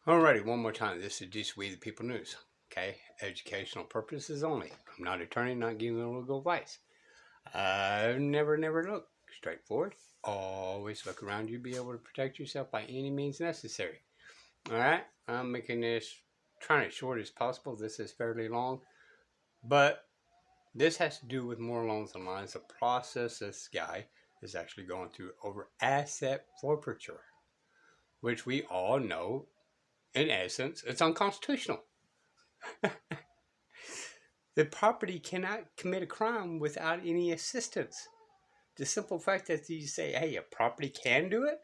Alrighty, one more time. This is just We the People News. Okay, educational purposes only. I'm not an attorney, not giving legal advice. Never look straightforward. Always look around you, be able to protect yourself by any means necessary. Alright, I'm making this, trying it short as possible. This is fairly long, but this has to do with more along the lines of process this guy is actually going through over asset forfeiture, which we all know, in essence, it's unconstitutional. The property cannot commit a crime without any assistance. The simple fact that you say, hey, a property can do it,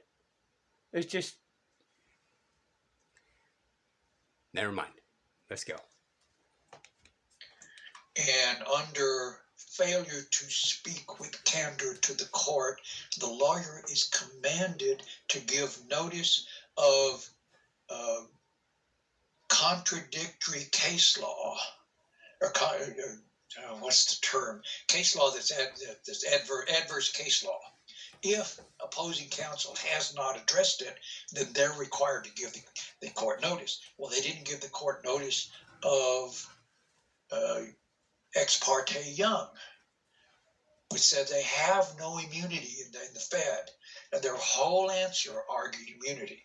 it's just, never mind. Let's go. And under failure to speak with candor to the court, the lawyer is commanded to give notice of contradictory case law, or what's the term? Case law that's adverse case law. If opposing counsel has not addressed it, then they're required to give the court notice. Well, they didn't give the court notice of Ex parte Young, which said they have no immunity in the Fed, and their whole answer argued immunity.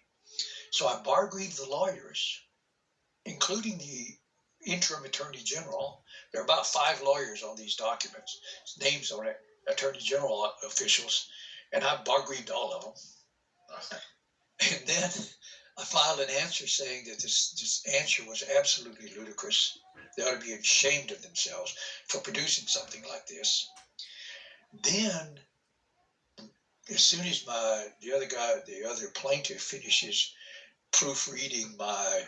So I bar-grieved the lawyers, including the interim attorney general. There are about 5 lawyers on these documents, names on it, attorney general officials, and I bar-grieved all of them. And then I filed an answer saying that this answer was absolutely ludicrous. They ought to be ashamed of themselves for producing something like this. Then, as soon as the other plaintiff finishes proofreading my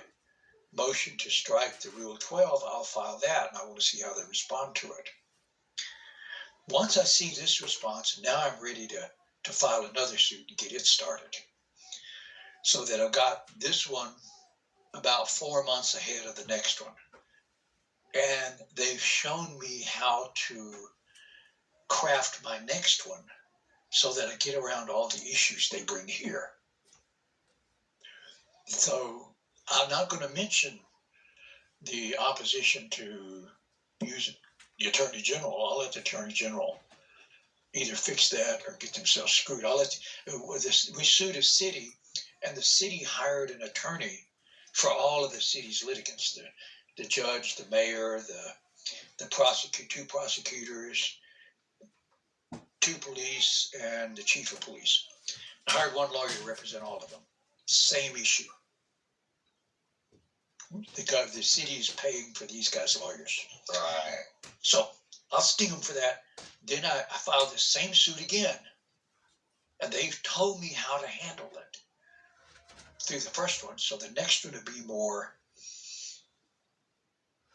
motion to strike the Rule 12, I'll file that, and I want to see how they respond to it. Once I see this response, now I'm ready to file another suit and get it started. So that I've got this one about 4 months ahead of the next one. And they've shown me how to craft my next one so that I get around all the issues they bring here. So I'm not going to mention the opposition to using the Attorney General. I'll let the Attorney General either fix that or get themselves screwed. We sued a city, and the city hired an attorney for all of the city's litigants, the judge, the mayor, the prosecutor, 2 prosecutors, 2 police, and the chief of police. I hired 1 lawyer to represent all of them. Same issue. The city is paying for these guys' lawyers. Right. So I'll sting them for that. Then I filed the same suit again. And they've told me how to handle it through the first one. So the next one will be more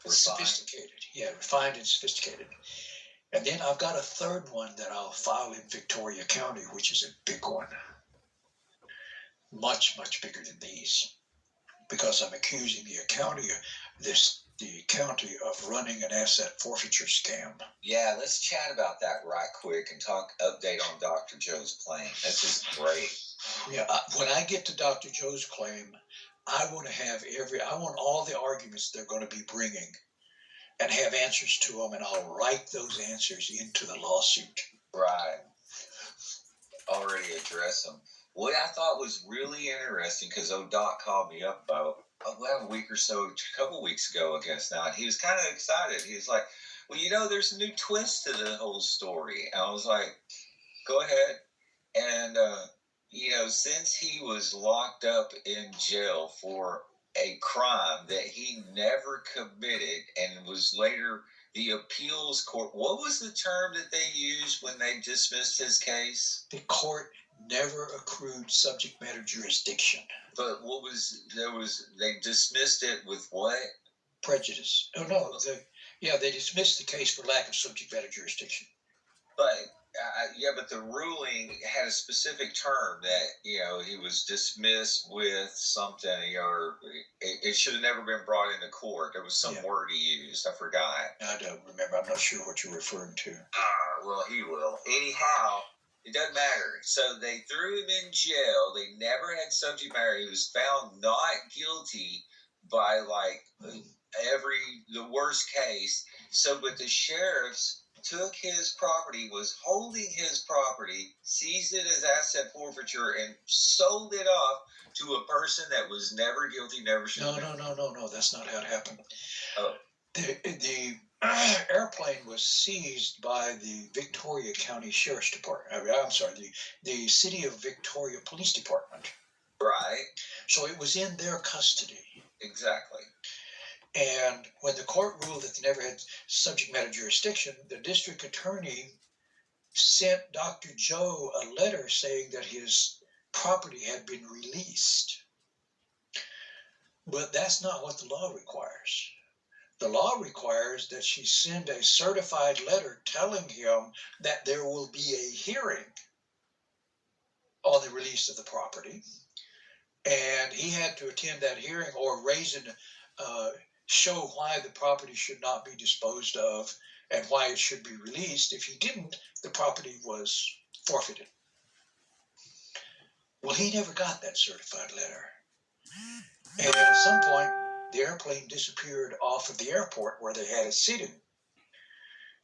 sophisticated. Yeah, refined and sophisticated. And then I've got a third one that I'll file in Victoria County, which is a big one. Much, much bigger than these. Because I'm accusing the county of running an asset forfeiture scam. Yeah, let's chat about that right quick and update on Dr. Joe's claim. This is great. Yeah, when I get to Dr. Joe's claim, I want all the arguments they're going to be bringing and have answers to them, and I'll write those answers into the lawsuit. Right. Already address them. What I thought was really interesting, because Doc called me up about a week or so, a couple weeks ago, I guess now, and he was kind of excited. He was like, well, there's a new twist to the whole story. And I was like, go ahead. And, since he was locked up in jail for a crime that he never committed and was later the appeals court, what was the term that they used when they dismissed his case? The court never accrued subject matter jurisdiction. But they dismissed it with what? Prejudice. Oh, no. They dismissed the case for lack of subject matter jurisdiction. But the ruling had a specific term that, he was dismissed with something, or it should have never been brought into court. There was some word he used. I forgot. I don't remember. I'm not sure what you're referring to. Well, he will. Anyhow, It doesn't matter. So they threw him in jail. They never had subject matter. He was found not guilty by like the worst case. So, but the sheriffs took his property, was holding his property, seized it as asset forfeiture, and sold it off to a person that was never guilty, never should have been. No. That's not how it happened. Oh. The airplane was seized by the Victoria County Sheriff's Department. I'm sorry, the City of Victoria Police Department. Right. So it was in their custody. Exactly. And when the court ruled that they never had subject matter jurisdiction, the district attorney sent Dr. Joe a letter saying that his property had been released. But that's not what the law requires. The law requires that she send a certified letter telling him that there will be a hearing on the release of the property, and he had to attend that hearing or show why the property should not be disposed of and why it should be released. If he didn't, the property was forfeited. Well, he never got that certified letter. And at some point, the airplane disappeared off of the airport where they had it sitting,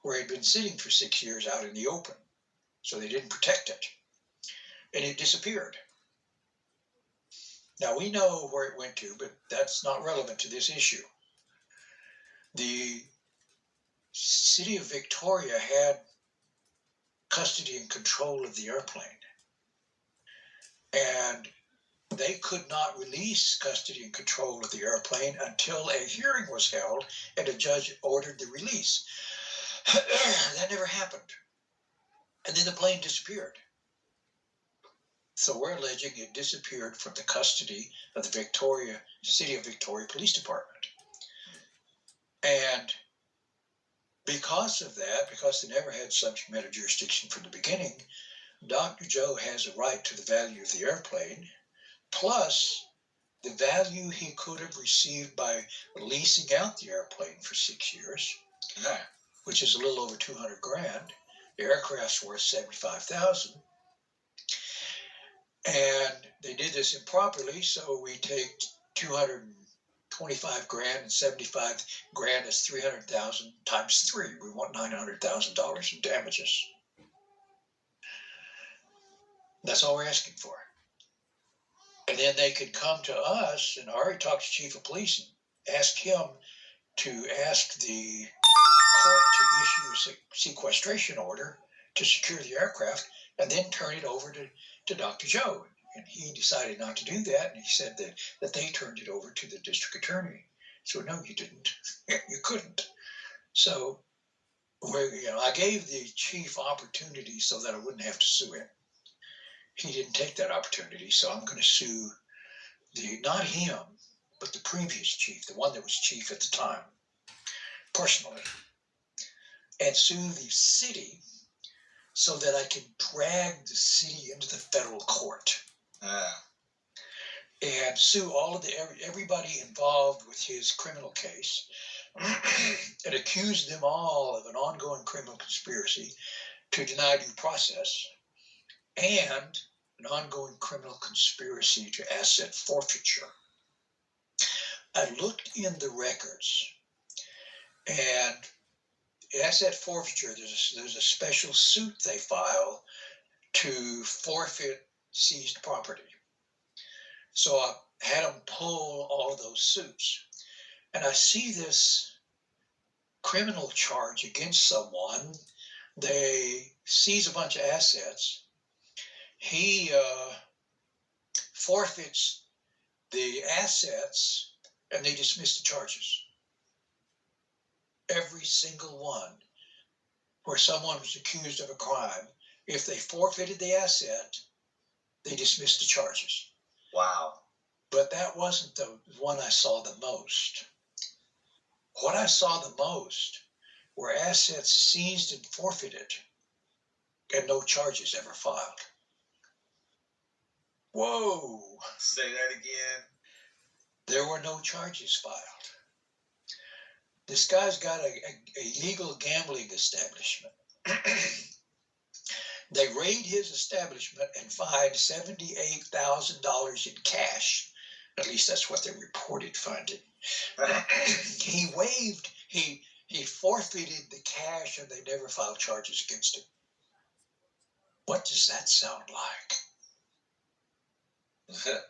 where it had been sitting for 6 years out in the open. So they didn't protect it. And it disappeared. Now, we know where it went to, but that's not relevant to this issue. The City of Victoria had custody and control of the airplane. And they could not release custody and control of the airplane until a hearing was held and a judge ordered the release. That never happened. And then the plane disappeared. So we're alleging it disappeared from the custody of the City of Victoria Police Department. And because of that, because they never had subject matter jurisdiction from the beginning, Dr. Joe has a right to the value of the airplane, plus the value he could have received by leasing out the airplane for 6 years, which is a little over $200,000. The aircraft's worth $75,000. And they did this improperly, so we take $225,000 and $75,000 is $300,000 times 3. We want $900,000 in damages. That's all we're asking for. And then they could come to us, and I already talked to Chief of Police and ask him to ask the court to issue a sequestration order to secure the aircraft and then turn it over to Dr. Joe. And he decided not to do that, and he said that they turned it over to the district attorney. So, no, you didn't. You couldn't. So, I gave the chief opportunity so that I wouldn't have to sue him. He didn't take that opportunity, so I'm going to sue not him, but the previous chief, the one that was chief at the time, personally, and sue the city so that I can drag the city into the federal court and sue all of everybody involved with his criminal case and accuse them all of an ongoing criminal conspiracy to deny due process and an ongoing criminal conspiracy to asset forfeiture. I looked in the records, and asset forfeiture, there's a special suit they file to forfeit seized property. So I had them pull all of those suits, and I see this criminal charge against someone. They seize a bunch of assets. He forfeits the assets, and they dismiss the charges. Every single one where someone was accused of a crime, if they forfeited the asset, they dismissed the charges. Wow. But that wasn't the one I saw the most. What I saw the most were assets seized and forfeited and no charges ever filed. Whoa! Say that again. There were no charges filed. This guy's got a legal gambling establishment. They raid his establishment and find $78,000 in cash. At least that's what they reported finding. He forfeited the cash, and they never filed charges against him. What does that sound like?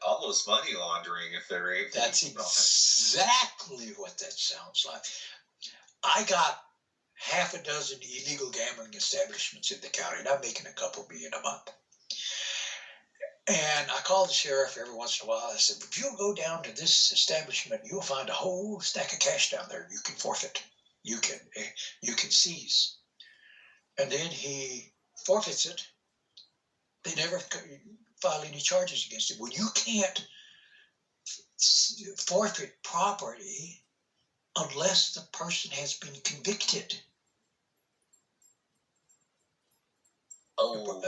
Almost money laundering if they're able to. That's exactly what that sounds like. I got half a dozen illegal gambling establishments in the county, and I'm making a couple million a month. And I called the sheriff every once in a while. I said, if you'll go down to this establishment, you'll find a whole stack of cash down there. You can forfeit. You can seize. And then he forfeits it. They never file any charges against him. Well, you can't forfeit property unless the person has been convicted. Oh.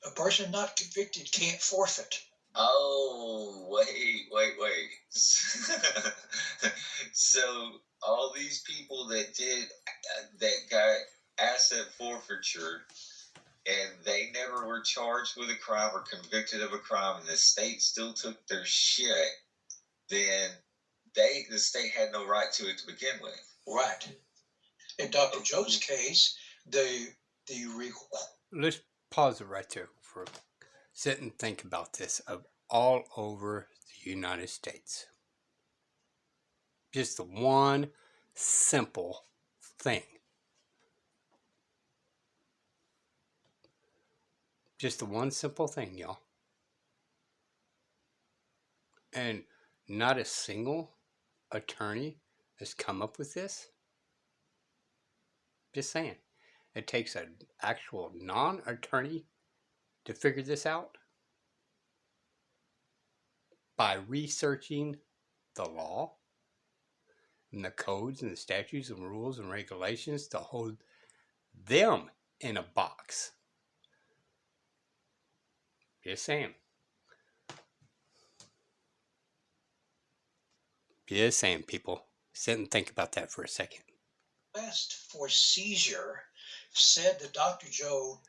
A person not convicted can't forfeit. Oh, wait. So all these people that got asset forfeiture, and they never were charged with a crime or convicted of a crime, and the state still took their shit, then the state had no right to it to begin with. Right. In Dr. Joe's case, Let's pause it right there for sit and think about this of all over the United States. Just the one simple thing. Just the one simple thing, y'all. And not a single attorney has come up with this. Just saying. It takes an actual non-attorney to figure this out by researching the law and the codes and the statutes and rules and regulations to hold them in a box. Just saying. Just saying, people. Sit and think about that for a second. Request for seizure said that Dr. Joe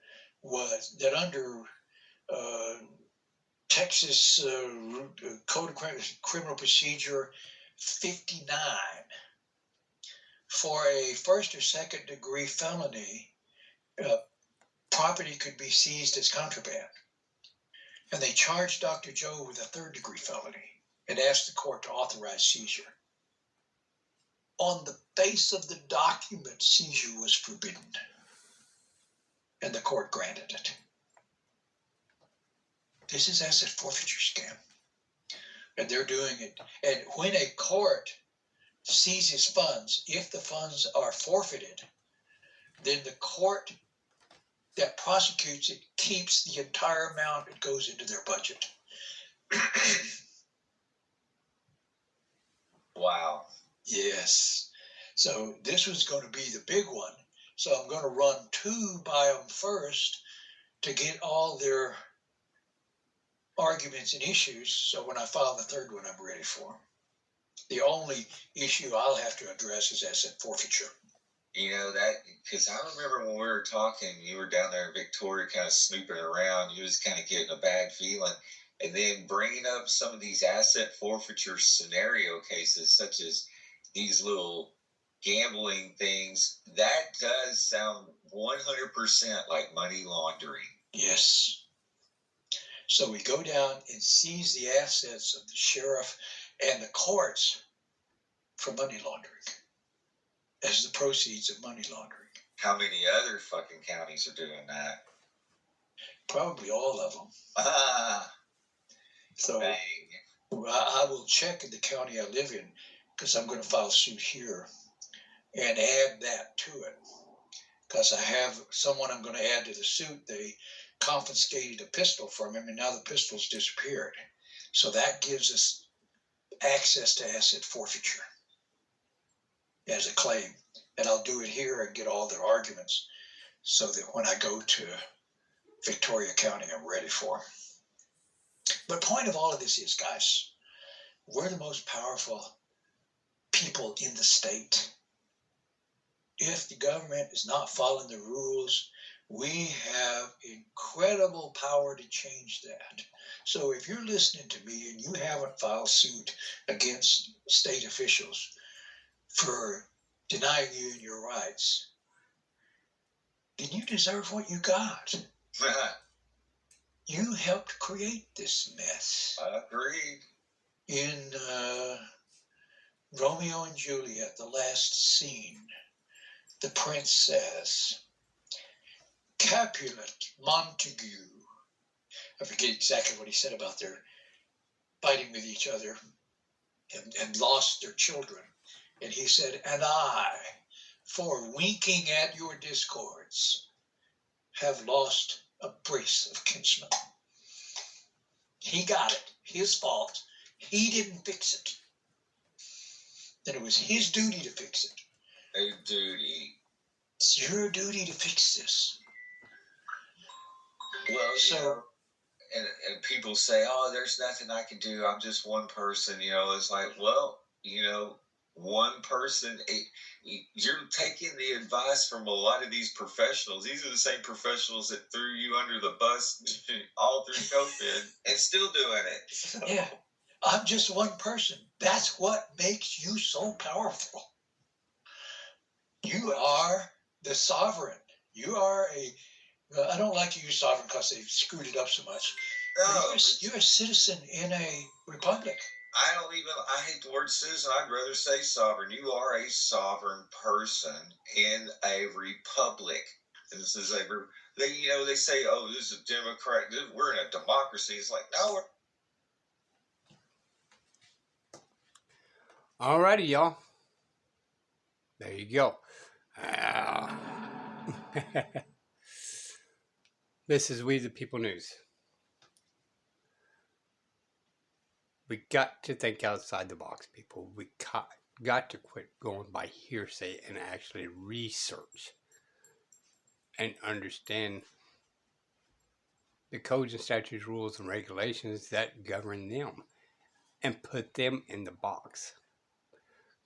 was that under Texas Code of Criminal Procedure 59, for a first or second degree felony, property could be seized as contraband. And they charged Dr. Joe with a third degree felony and asked the court to authorize seizure. On the face of the document, seizure was forbidden, and the court granted it. This is asset forfeiture scam, and they're doing it. And when a court seizes funds, if the funds are forfeited, then the court that prosecutes it keeps the entire amount that goes into their budget. Wow. Yes. So this was going to be the big one. So I'm going to run 2 by them first to get all their arguments and issues. So when I file the third one, I'm ready for them. The only issue I'll have to address is asset forfeiture. You know, that, because I remember when we were talking, you were down there in Victoria kind of snooping around. You was kind of getting a bad feeling. And then bringing up some of these asset forfeiture scenario cases, such as these little gambling things, that does sound 100% like money laundering. Yes. So we go down and seize the assets of the sheriff and the courts for money laundering as the proceeds of money laundering. How many other fucking counties are doing that? Probably all of them. So dang. I will check in the county I live in, because I'm going to file suit here and add that to it. Because I have someone I'm going to add to the suit. They confiscated a pistol from him, and now the pistol's disappeared. So that gives us access to asset forfeiture as a claim. And I'll do it here and get all their arguments so that when I go to Victoria County, I'm ready for them. But point of all of this is, guys, we're the most powerful people in the state. If the government is not following the rules, We have incredible power to change that. So if you're listening to me and you haven't filed suit against state officials for denying you your rights, then you deserve what you got. You helped create this mess. I agree. In Romeo and Juliet, the last scene, the prince says, Capulet Montague. I forget exactly what he said about their fighting with each other and lost their children. And he said, and I, for winking at your discords, have lost a brace of kinsmen. He got it. His fault. He didn't fix it. Then it was his duty to fix it. A duty. It's your duty to fix this. Well, So, and people say, oh, there's nothing I can do. I'm just one person. It's like, well, one person, you're taking the advice from a lot of these professionals. These are the same professionals that threw you under the bus all through COVID and still doing it. So. Yeah, I'm just one person. That's what makes you so powerful. You are the sovereign. You are I don't like to use sovereign because they've screwed it up so much. No, you're a citizen in a republic. I hate the word citizen. I'd rather say sovereign. You are a sovereign person in a republic. And this is they say, oh, this is a democrat. We're in a democracy. It's like, no. Alrighty, y'all. There you go. This is We the People News. We got to think outside the box, people. We got to quit going by hearsay and actually research and understand the codes and statutes, rules, and regulations that govern them and put them in the box.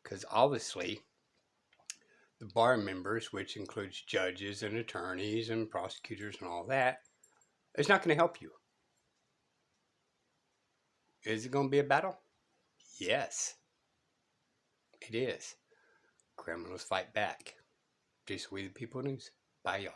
Because obviously, the bar members, which includes judges and attorneys and prosecutors and all that, is not going to help you. Is it going to be a battle? Yes, it is. Criminals fight back. Just We the People News. Bye, y'all.